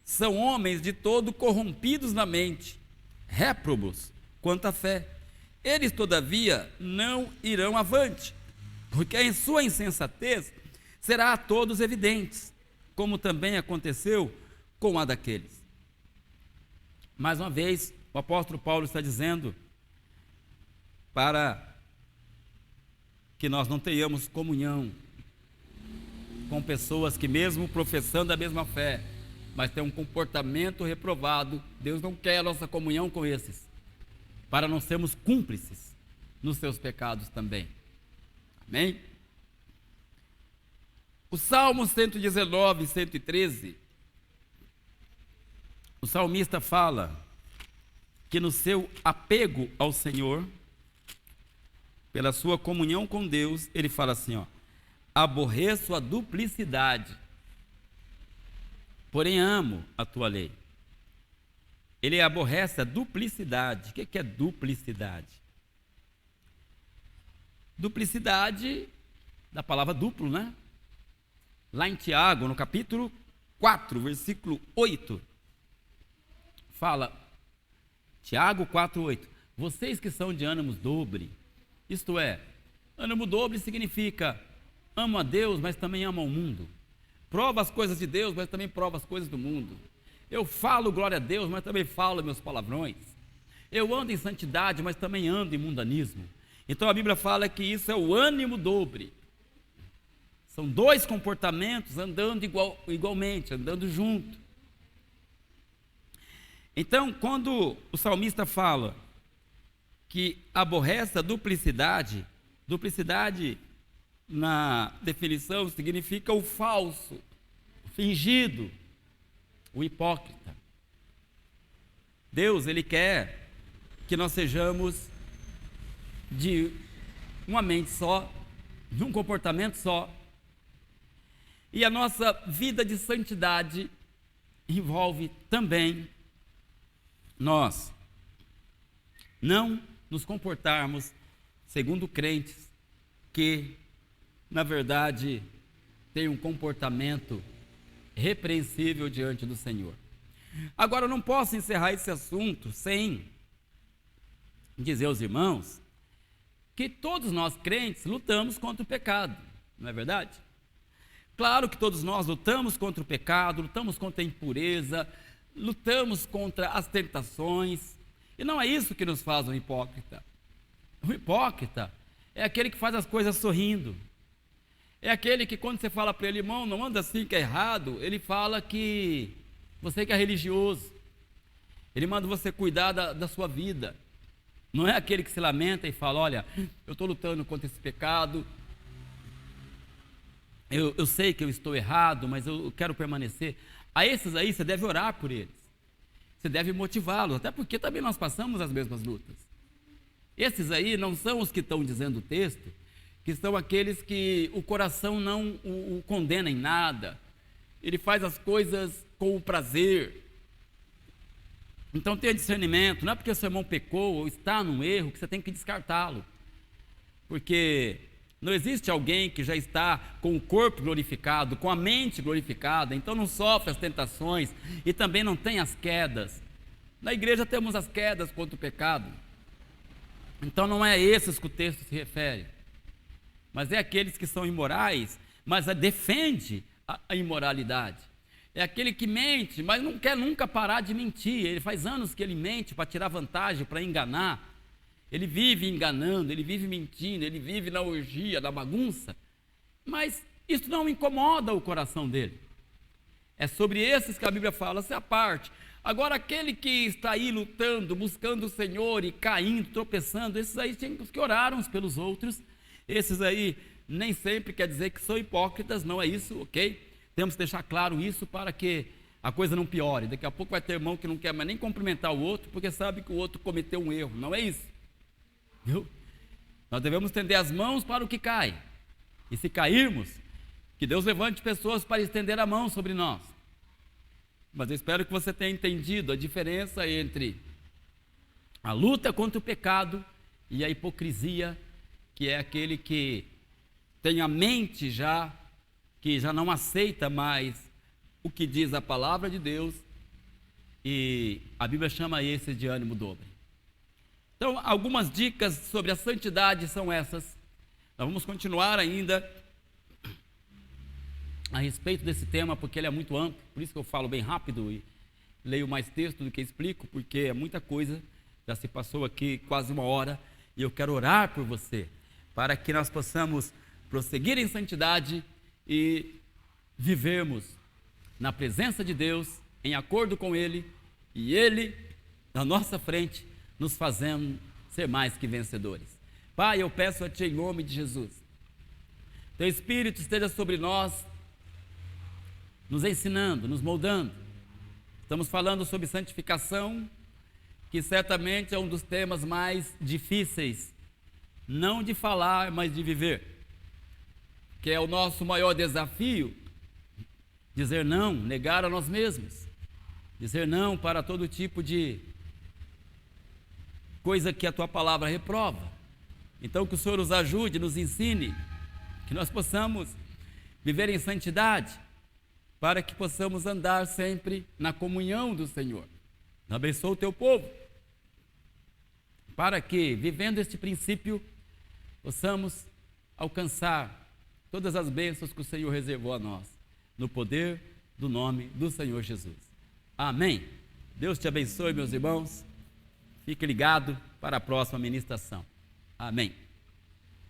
São homens de todo corrompidos na mente, réprobos quanto à fé. Eles, todavia, não irão avante, porque em sua insensatez será a todos evidentes, como também aconteceu com a daqueles. Mais uma vez, o apóstolo Paulo está dizendo para que nós não tenhamos comunhão com pessoas que, mesmo professando a mesma fé, mas têm um comportamento reprovado. Deus não quer a nossa comunhão com esses, para não sermos cúmplices nos seus pecados também. Amém? O Salmo 119, 113, o salmista fala que no seu apego ao Senhor, pela sua comunhão com Deus, ele fala assim, ó, aborreço a duplicidade, porém amo a tua lei. Ele aborrece a duplicidade. O que é duplicidade? Duplicidade, da palavra duplo, né? Lá em Tiago, no capítulo 4, versículo 8, fala, Tiago 4, 8, vocês que são de ânimos dobre, isto é, ânimo dobre significa, amo a Deus, mas também amo ao mundo. Prova as coisas de Deus, mas também prova as coisas do mundo. Eu falo glória a Deus, mas também falo meus palavrões. Eu ando em santidade, mas também ando em mundanismo. Então a Bíblia fala que isso é o ânimo dobre. São dois comportamentos andando igualmente, andando junto. Então, quando o salmista fala que aborrece a duplicidade, duplicidade na definição significa o falso, o fingido, o hipócrita. Deus, Ele quer que nós sejamos de uma mente só, de um comportamento só. E a nossa vida de santidade envolve também nós não nos comportarmos segundo crentes que, na verdade, têm um comportamento repreensível diante do Senhor. Agora, eu não posso encerrar esse assunto sem dizer aos irmãos que todos nós crentes lutamos contra o pecado, não é verdade? Claro que todos nós lutamos contra o pecado, lutamos contra a impureza, lutamos contra as tentações, e não é isso que nos faz um hipócrita. O hipócrita é aquele que faz as coisas sorrindo, é aquele que quando você fala para ele, irmão, não anda assim que é errado, ele fala que você que é religioso, ele manda você cuidar da sua vida. Não é aquele que se lamenta e fala, olha, eu estou lutando contra esse pecado, eu sei que eu estou errado, mas eu quero permanecer. A esses aí você deve orar por eles, você deve motivá-los, até porque também nós passamos as mesmas lutas. Esses aí não são os que estão dizendo o texto, que são aqueles que o coração não o condena em nada, ele faz as coisas com o prazer. Então tenha discernimento, não é porque seu irmão pecou ou está num erro que você tem que descartá-lo, porque não existe alguém que já está com o corpo glorificado, com a mente glorificada, então não sofre as tentações e também não tem as quedas. Na igreja temos as quedas contra o pecado, então não é a esses que o texto se refere, mas é aqueles que são imorais, mas defende a imoralidade. É aquele que mente, mas não quer nunca parar de mentir. Ele faz anos que ele mente para tirar vantagem, para enganar. Ele vive enganando, ele vive mentindo, ele vive na orgia, na bagunça. Mas isso não incomoda o coração dele. É sobre esses que a Bíblia fala, se aparte. Agora, aquele que está aí lutando, buscando o Senhor e caindo, tropeçando, esses aí têm que orar uns pelos outros. Esses aí nem sempre quer dizer que são hipócritas, não é isso, ok? Temos que deixar claro isso para que a coisa não piore. Daqui a pouco vai ter irmão que não quer mais nem cumprimentar o outro, porque sabe que o outro cometeu um erro. Não é isso. Viu? Nós devemos estender as mãos para o que cai. E se cairmos, que Deus levante pessoas para estender a mão sobre nós. Mas eu espero que você tenha entendido a diferença entre a luta contra o pecado e a hipocrisia, que é aquele que tem a mente que já não aceita mais o que diz a palavra de Deus, e a Bíblia chama esse de ânimo dobre. Então, algumas dicas sobre a santidade são essas. Nós vamos continuar ainda a respeito desse tema, porque ele é muito amplo, por isso que eu falo bem rápido e leio mais texto do que explico, porque é muita coisa, já se passou aqui quase uma hora, e eu quero orar por você, para que nós possamos prosseguir em santidade e vivermos na presença de Deus, em acordo com Ele, e Ele, na nossa frente, nos fazendo ser mais que vencedores. Pai, eu peço a Ti em nome de Jesus, Teu Espírito esteja sobre nós, nos ensinando, nos moldando. Estamos falando sobre santificação, que certamente é um dos temas mais difíceis, não de falar, mas de viver, que é o nosso maior desafio, dizer não, negar a nós mesmos, dizer não para todo tipo de coisa que a Tua palavra reprova. Então que o Senhor nos ajude, nos ensine, que nós possamos viver em santidade, para que possamos andar sempre na comunhão do Senhor. Abençoa o Teu povo, para que, vivendo este princípio, possamos alcançar todas as bênçãos que o Senhor reservou a nós, no poder do nome do Senhor Jesus. Amém. Deus te abençoe, meus irmãos. Fique ligado para a próxima ministração. Amém.